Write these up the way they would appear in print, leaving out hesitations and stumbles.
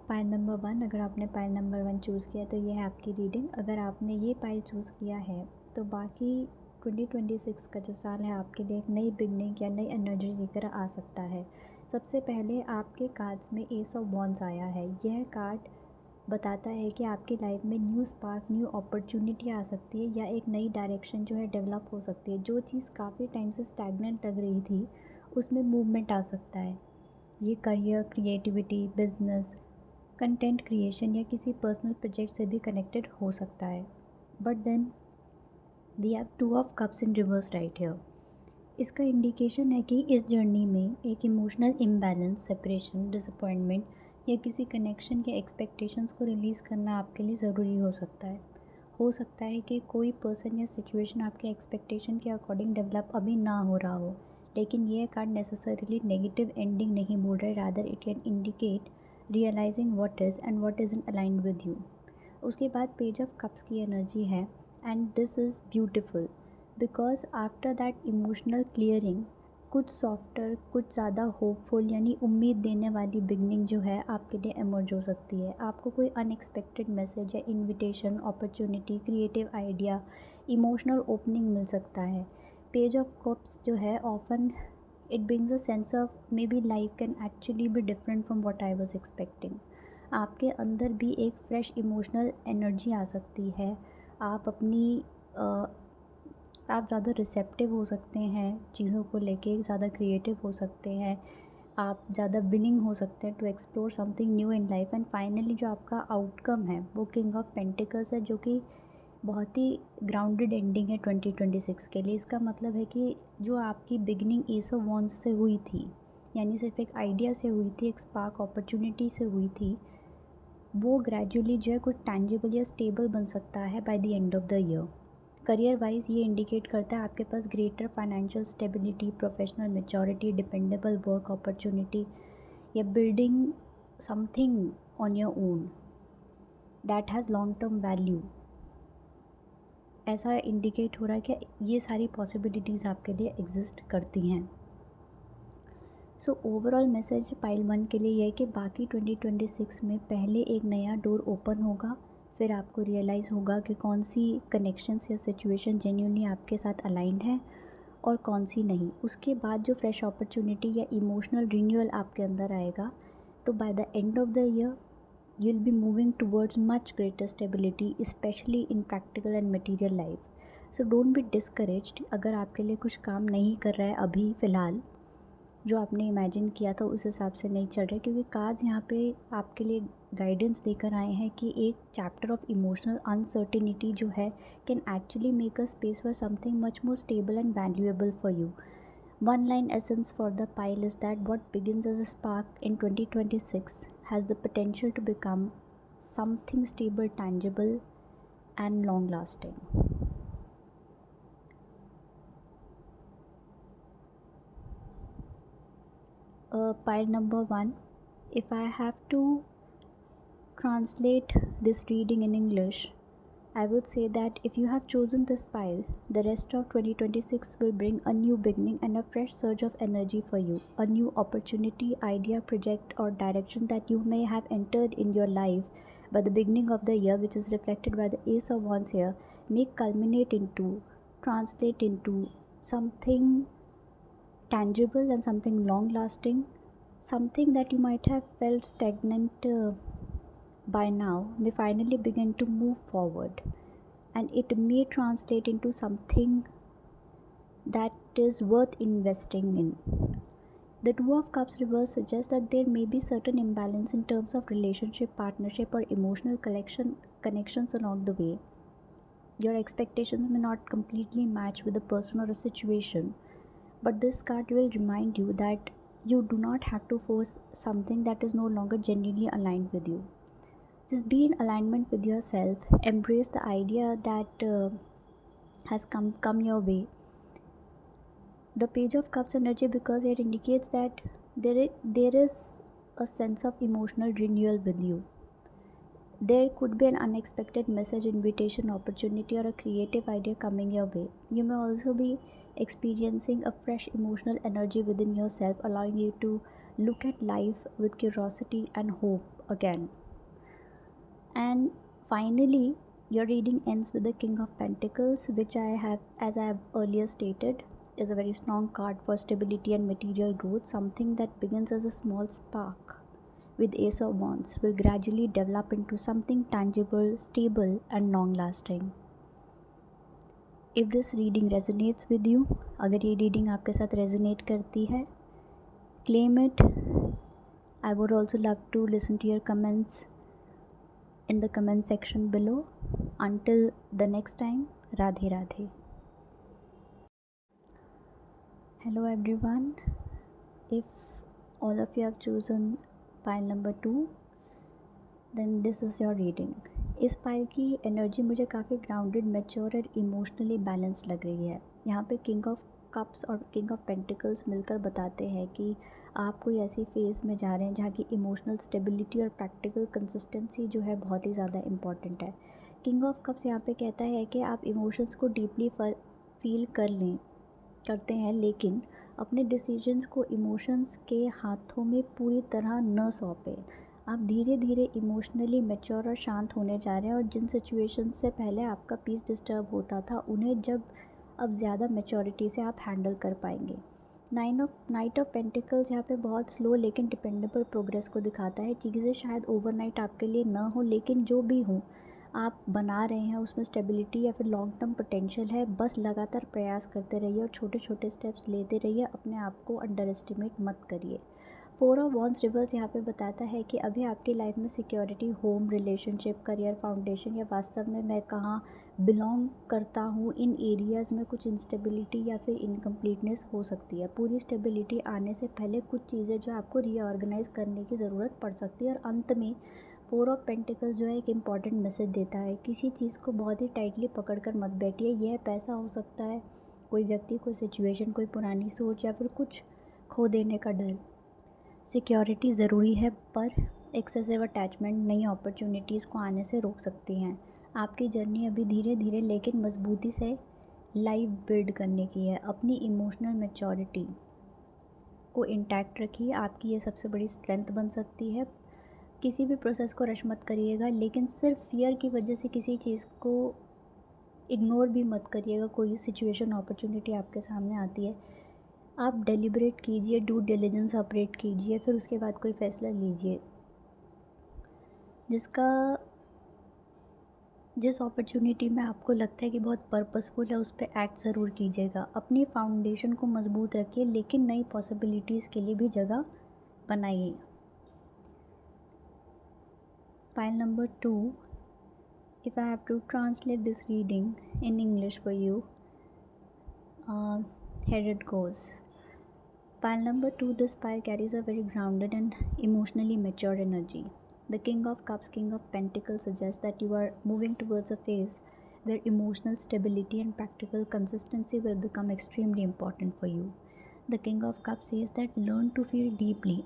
Pile number 1, अगर आपने pile number 1 choose किया तो ये है आपकी रीडिंग। अगर आपने ये पाइल चूज़ किया है तो बाकी 2026 का जो साल है आपके लिए एक नई बिगनिंग या नई एनर्जी लेकर आ सकता है। सबसे पहले आपके कार्ड्स में एस ऑफ वॉन्ड्स आया है। यह कार्ड बताता है कि आपकी लाइफ में न्यू स्पार्क, न्यू अपॉर्चुनिटी आ सकती है या एक नई डायरेक्शन जो है डेवलप हो सकती है। जो चीज़ काफ़ी टाइम से स्टैग्नेंट लग रही थी उसमें मूवमेंट आ सकता है। ये career, creativity, business, content creation या किसी पर्सनल प्रोजेक्ट से भी कनेक्टेड हो सकता है। But then we have 2 of cups in reverse right here. इसका इंडिकेशन है कि इस जर्नी में एक इमोशनल इम्बैलेंस, सेपरेशन, डिसअपॉइंटमेंट या किसी कनेक्शन के एक्सपेक्टेशंस को रिलीज़ करना आपके लिए ज़रूरी हो सकता है। हो सकता है कि कोई पर्सन या सिचुएशन आपके एक्सपेक्टेशन के अकॉर्डिंग डेवलप अभी ना हो रहा हो, लेकिन ये कार्ड नेसेसरीली नेगेटिव एंडिंग नहीं बोल रहे, rather it can indicate realising what is and what is in aligned with you. उसके बाद पेज ऑफ कप्स की एनर्जी है and this is beautiful because after that emotional clearing कुछ सॉफ्टर, कुछ ज़्यादा होपफुल यानी उम्मीद देने वाली बिगनिंग जो है आपके लिए एमर्ज हो सकती है। आपको कोई अनएक्सपेक्टेड मैसेज या invitation, opportunity, creative idea, emotional opening मिल सकता है। पेज ऑफ कप्स जो है often it brings a sense of maybe life can actually be different from what I was expecting. आपके अंदर भी एक फ्रेश इमोशनल एनर्जी आ सकती है। आप अपनी आप ज़्यादा रिसेप्टिव हो सकते हैं चीज़ों को लेके, ज़्यादा क्रिएटिव हो सकते हैं, आप ज़्यादा विलिंग हो सकते हैं to explore something new in life. And finally जो आपका आउटकम है वो किंग ऑफ पेंटिकल्स है, जो कि बहुत ही ग्राउंडेड एंडिंग है 2026 के लिए। इसका मतलब है कि जो आपकी बिगनिंग एस ऑफ वॉन्ड्स से हुई थी, यानी सिर्फ एक आइडिया से हुई थी, एक स्पार्क अपॉर्चुनिटी से हुई थी, वो ग्रेजुअली जो है कुछ टैंजिबल या स्टेबल बन सकता है by the end of the year. Career wise ये इंडिकेट करता है आपके पास greater financial stability, professional maturity, dependable work opportunity या building something on your own that has long term value. ऐसा इंडिकेट हो रहा है कि ये सारी पॉसिबिलिटीज़ आपके लिए एग्जिस्ट करती हैं। सो ओवरऑल मैसेज पाइल 1 के लिए यह है कि बाकी 2026 में पहले एक नया डोर ओपन होगा, फिर आपको रियलाइज़ होगा कि कौन सी कनेक्शंस या सिचुएशन जेन्युइनली आपके साथ अलाइंड है और कौन सी नहीं। उसके बाद जो फ्रेश अपॉर्चुनिटी या इमोशनल रिन्यूअल आपके अंदर आएगा, तो bye the end of the year you will be moving towards much greater stability, specially in practical and material life. So don't be discouraged अगर आपके लिए कुछ काम नहीं कर रहा है अभी फ़िलहाल, जो आपने इमेजिन किया था उस हिसाब से नहीं चल रहा है, क्योंकि कार्ड्स यहाँ पे आपके लिए गाइडेंस देकर आए हैं कि एक चैप्टर ऑफ इमोशनल अनसर्टिनिटी जो है can actually make a space for something much more stable and valuable for you. One line essence for the pile is that what begins as a spark in 2026 has the potential to become something stable, tangible, and long lasting. Pile number 1. If I have to translate this reading in English, I would say that if you have chosen this pile, the rest of 2026 will bring a new beginning and a fresh surge of energy for you. A new opportunity, idea, project, or direction that you may have entered in your life by the beginning of the year, which is reflected by the Ace of Wands here, may culminate into, translate into something tangible and something long lasting. Something that you might have felt stagnant by now may finally begin to move forward, and it may translate into something that is worth investing in. The Two of Cups reverse suggests that there may be certain imbalance in terms of relationship, partnership, or emotional connections along the way. Your expectations may not completely match with a person or a situation, but this card will remind you that you do not have to force something that is no longer genuinely aligned with you. Just be in alignment with yourself. Embrace the idea that has come your way. The Page of Cups energy, because it indicates that there is a sense of emotional renewal with you. There could be an unexpected message, invitation, opportunity, or a creative idea coming your way. You may also be experiencing a fresh emotional energy within yourself, allowing you to look at life with curiosity and hope again. And finally, your reading ends with the King of Pentacles, which as I have earlier stated, is a very strong card for stability and material growth. Something that begins as a small spark with Ace of Wands will gradually develop into something tangible, stable, and long lasting. If this reading resonates with you, अगर ये reading आपके साथ resonate करती है, claim it. I would also love to listen to your comments in the comment section below. Until the next time, Radhe Radhe. Hello everyone. If all of you have chosen pile number 2, then this is your reading. इस pile की energy मुझे काफ़ी grounded, mature और emotionally balanced लग रही है. यहाँ पे किंग ऑफ कप्स और किंग ऑफ पेंटिकल्स मिलकर बताते हैं कि आप कोई ऐसी फेज़ में जा रहे हैं जहाँ की इमोशनल स्टेबिलिटी और प्रैक्टिकल कंसिस्टेंसी जो है बहुत ही ज़्यादा इम्पॉर्टेंट है. किंग ऑफ कप्स यहाँ पे कहता है कि आप इमोशंस को डीपली फील करते हैं, लेकिन अपने डिसीजंस को इमोशंस के हाथों में पूरी तरह न सौंपें. आप धीरे धीरे इमोशनली मैच्योर और शांत होने जा रहे हैं, और जिन सिचुएशन से पहले आपका पीस डिस्टर्ब होता था उन्हें अब ज़्यादा मैच्योरिटी से आप हैंडल कर पाएंगे. नाइट ऑफ पेंटिकल्स यहाँ पे बहुत स्लो लेकिन डिपेंडेबल प्रोग्रेस को दिखाता है. चीज़ें शायद ओवरनाइट आपके लिए ना हो, लेकिन जो भी हो आप बना रहे हैं उसमें स्टेबिलिटी या फिर लॉन्ग टर्म पोटेंशियल है. बस लगातार प्रयास करते रहिए और छोटे छोटे स्टेप्स लेते रहिए. अपने आप को अंडर एस्टिमेट मत करिए. 4 ऑफ वॉन्ड्स रिवर्स यहाँ पे बताता है कि अभी आपकी लाइफ में security, home, relationship, career, foundation या वास्तव में मैं कहाँ बिलोंग करता हूँ, इन एरियाज़ में कुछ इंस्टेबिलिटी या फिर इनकम्प्लीटनेस हो सकती है. पूरी स्टेबिलिटी आने से पहले कुछ चीज़ें जो आपको रीऑर्गेनाइज करने की ज़रूरत पड़ सकती है. और अंत में 4 ऑफ पेंटिकल्स जो है एक इम्पॉर्टेंट मैसेज देता है. किसी चीज़ को बहुत ही टाइटली पकड़ कर मत बैठिए. यह पैसा हो सकता है, कोई व्यक्ति, कोई सिचुएशन, कोई पुरानी सोच या फिर कुछ खो देने का डर. सिक्योरिटी ज़रूरी है, पर एक्सेसिव अटैचमेंट नई अपॉर्चुनिटीज़ को आने से रोक सकती हैं. आपकी जर्नी अभी धीरे धीरे लेकिन मजबूती से लाइफ बिल्ड करने की है. अपनी इमोशनल मैच्योरिटी को इंटैक्ट रखिए. आपकी ये सबसे बड़ी स्ट्रेंथ बन सकती है. किसी भी प्रोसेस को रश मत करिएगा, लेकिन सिर्फ फियर की वजह से किसी चीज़ को इग्नोर भी मत करिएगा. कोई सिचुएशन, अपॉर्चुनिटी आपके सामने आती है, आप डेलिब्रेट कीजिए, ड्यू डिलिजेंस ऑपरेट कीजिए, फिर उसके बाद कोई फ़ैसला लीजिए. जिस अपॉर्चुनिटी में आपको लगता है कि बहुत पर्पसफुल है, उस पर एक्ट ज़रूर कीजिएगा. अपनी फाउंडेशन को मजबूत रखिए, लेकिन नई पॉसिबिलिटीज़ के लिए भी जगह बनाइए. Pile number 2, if I have to translate this reading in English for you, here it goes. Pile number 2, this pile carries a very grounded and emotionally mature energy. The King of Cups, King of Pentacles suggests that you are moving towards a phase where emotional stability and practical consistency will become extremely important for you. The King of Cups says that learn to feel deeply,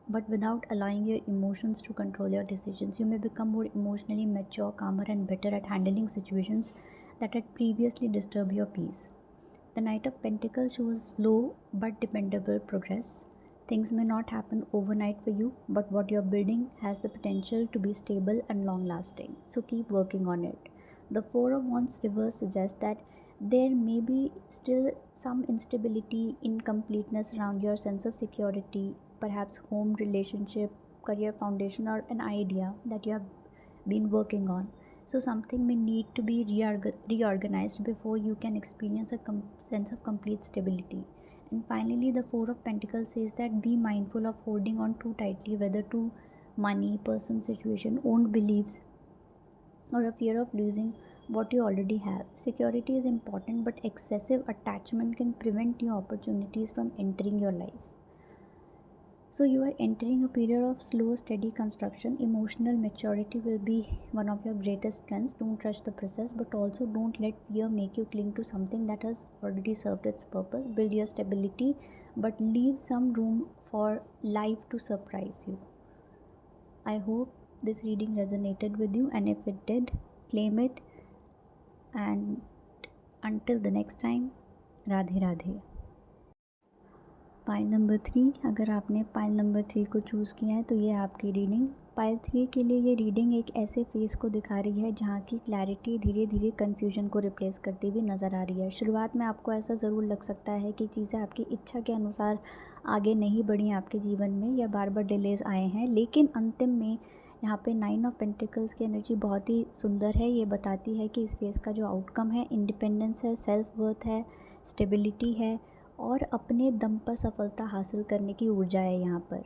but without allowing your emotions to control your decisions. You may become more emotionally mature, calmer, and better at handling situations that had previously disturbed your peace. The Knight of Pentacles shows slow but dependable progress. Things may not happen overnight for you, but what you're building has the potential to be stable and long lasting. So keep working on it. The 4 of Wands reverse suggests that there may be still some instability, incompleteness around your sense of security, perhaps home, relationship, career, foundation, or an idea that you have been working on. So something may need to be reorganized before you can experience a sense of complete stability. And finally, the 4 of Pentacles says that be mindful of holding on too tightly, whether to money, person, situation, own beliefs, or a fear of losing what you already have. Security is important, but excessive attachment can prevent new opportunities from entering your life. So you are entering a period of slow, steady construction. Emotional maturity will be one of your greatest strengths. Don't rush the process, but also don't let fear make you cling to something that has already served its purpose. Build your stability, but leave some room for life to surprise you. I hope this reading resonated with you, and if it did, claim it. And until the next time, Radhe Radhe. Pile number 3, अगर आपने pile number 3 को choose किया है तो ये आपकी reading pile 3 के लिए ये रीडिंग एक ऐसे फेज़ को दिखा रही है जहाँ की क्लैरिटी धीरे धीरे कन्फ्यूजन को रिप्लेस करती हुई नज़र आ रही है। शुरुआत में आपको ऐसा ज़रूर लग सकता है कि चीज़ें आपकी इच्छा के अनुसार आगे नहीं बढ़ी आपके जीवन में या बार बार डिलेज़ आए हैं, लेकिन अंतिम में यहाँ पे 9 ऑफ पेंटिकल्स की एनर्जी बहुत ही सुंदर है। ये बताती है कि इस फेज़ का जो आउटकम है इंडिपेंडेंस है, सेल्फ वर्थ है, स्टेबिलिटी है और अपने दम पर सफलता हासिल करने की ऊर्जा है यहाँ पर।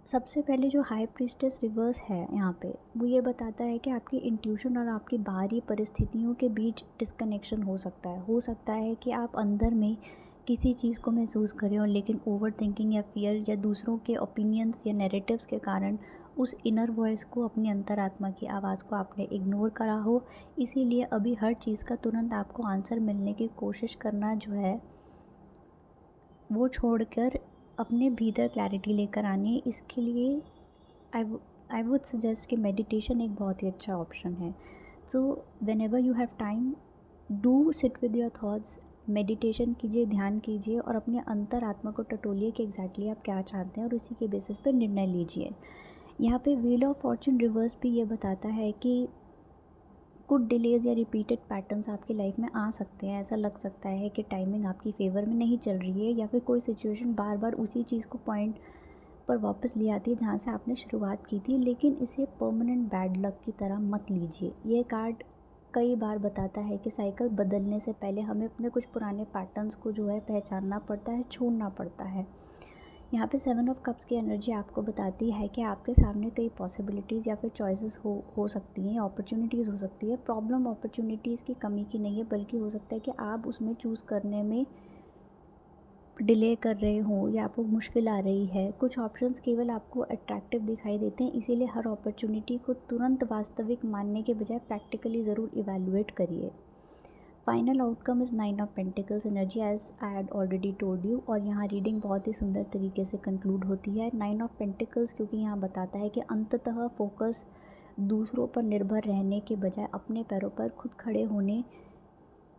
सबसे पहले जो हाई प्रीस्टेस रिवर्स है यहाँ पे, वो ये बताता है कि आपकी इंट्यूशन और आपकी बाहरी परिस्थितियों के बीच डिस्कनेक्शन हो सकता है। हो सकता है कि आप अंदर में किसी चीज़ को महसूस कर रहे हो, लेकिन ओवर थिंकिंग या फियर या दूसरों के ओपिनियंस या नैरेटिव्स के कारण उस इनर वॉइस को, अपनी अंतरात्मा की आवाज़ को आपने इग्नोर करा हो। इसीलिए अभी हर चीज़ का तुरंत आपको आंसर मिलने की कोशिश करना जो है वो छोड़कर अपने भीतर क्लैरिटी लेकर आनी है। इसके लिए आई वुड सजेस्ट कि मेडिटेशन एक बहुत ही अच्छा ऑप्शन है। So whenever you have time, do sit with your thoughts, meditation कीजिए, ध्यान कीजिए और अपने अंतरात्मा को टटोलिए कि एग्जैक्टली आप क्या चाहते हैं और उसी के बेसिस पर निर्णय लीजिए। यहाँ पे व्हील ऑफ फॉर्चून रिवर्स भी ये बताता है कि कुछ डिलेज़ या रिपीटेड पैटर्न्स आपकी लाइफ में आ सकते हैं। ऐसा लग सकता है कि टाइमिंग आपकी फेवर में नहीं चल रही है या फिर कोई सिचुएशन बार बार उसी चीज़ को पॉइंट पर वापस ले आती है जहाँ से आपने शुरुआत की थी, लेकिन इसे परमानेंट बैड लक की तरह मत लीजिए। ये कार्ड कई बार बताता है कि साइकिल बदलने से पहले हमें अपने कुछ पुराने पैटर्न्स को जो है पहचानना पड़ता है, छोड़ना पड़ता है। यहाँ पे 7 ऑफ कप्स की एनर्जी आपको बताती है कि आपके सामने कई पॉसिबिलिटीज़ या फिर चॉइसेस हो सकती हैं, अपॉर्चुनिटीज़ हो सकती है। प्रॉब्लम अपॉर्चुनिटीज़ की कमी की नहीं है, बल्कि हो सकता है कि आप उसमें चूज़ करने में डिले कर रहे हो या आपको मुश्किल आ रही है। कुछ ऑप्शंस केवल आपको अट्रैक्टिव दिखाई देते हैं, इसीलिए हर अपॉर्चुनिटी को तुरंत वास्तविक मानने के बजाय प्रैक्टिकली ज़रूर इवैल्यूएट करिए। Final outcome is 9 of pentacles energy, as I had already told you. और यहाँ रीडिंग बहुत ही सुंदर तरीके से कंक्लूड होती है। 9 ऑफ पेंटिकल्स क्योंकि यहाँ बताता है कि अंततः फोकस दूसरों पर निर्भर रहने के बजाय अपने पैरों पर खुद खड़े होने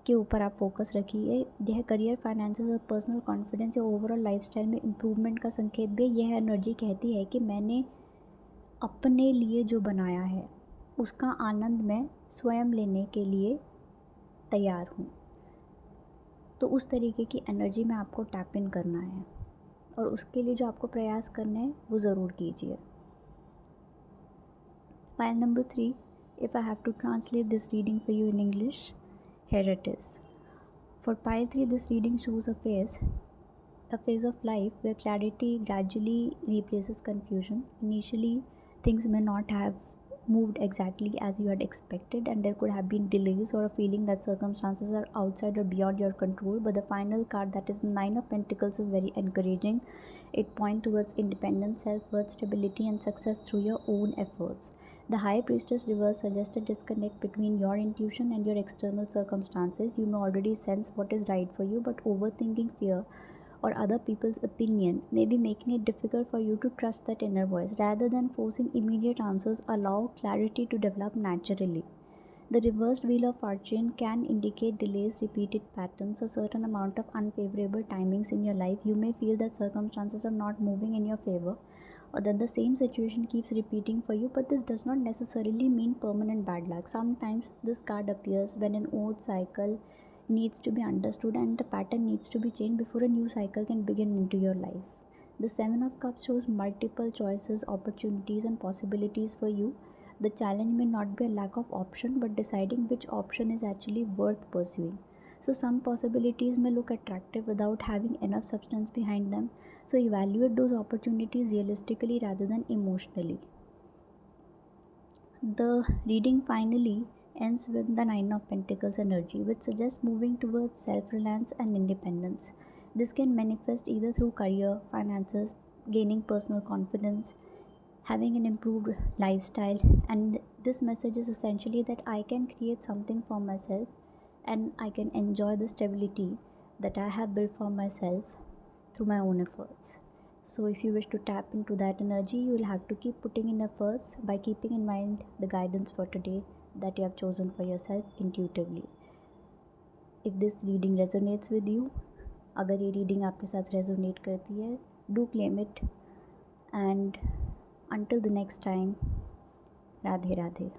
के ऊपर आप फोकस रखिए। यह करियर, फाइनेंसेस और पर्सनल कॉन्फिडेंस या ओवरऑल लाइफस्टाइल में इम्प्रूवमेंट का संकेत भी। यह एनर्जी कहती है कि मैंने अपने लिए जो बनाया है उसका आनंद मैं स्वयं लेने के लिए तैयार हूँ। तो उस तरीके की एनर्जी में आपको टैप इन करना है और उसके लिए जो आपको प्रयास करने हैं वो ज़रूर कीजिए। Pile number 3, if I have to translate this reading for you in English, here it is. For pile 3, this reading shows a phase of life where clarity gradually replaces confusion. Initially, things may not have moved exactly as you had expected, and there could have been delays or a feeling that circumstances are outside or beyond your control. But the final card, that is the 9 of Pentacles, is very encouraging. It points towards independence, self-worth, stability and success through your own efforts. The High Priestess reverse suggests a disconnect between your intuition and your external circumstances. You may already sense what is right for you, but overthinking, fear or other people's opinion may be making it difficult for you to trust that inner voice. Rather than forcing immediate answers, allow clarity to develop naturally. The reversed wheel of fortune can indicate delays, repeated patterns, a certain amount of unfavorable timings in your life. You may feel that circumstances are not moving in your favor or that the same situation keeps repeating for you, but this does not necessarily mean permanent bad luck. Sometimes this card appears when an old cycle needs to be understood and the pattern needs to be changed before a new cycle can begin into your life. The 7 of Cups shows multiple choices, opportunities and possibilities for you. The challenge may not be a lack of option, but deciding which option is actually worth pursuing. So some possibilities may look attractive without having enough substance behind them. So evaluate those opportunities realistically rather than emotionally. The reading finally ends with the 9 of Pentacles energy, which suggests moving towards self-reliance and independence. This can manifest either through career, finances, gaining personal confidence, having an improved lifestyle, and this message is essentially that I can create something for myself and I can enjoy the stability that I have built for myself through my own efforts. So if you wish to tap into that energy, you will have to keep putting in efforts by keeping in mind the guidance for today that you have chosen for yourself intuitively. If this reading resonates with you, अगर ये reading आपके साथ resonate करती है, do claim it and until the next time, Radhe Radhe.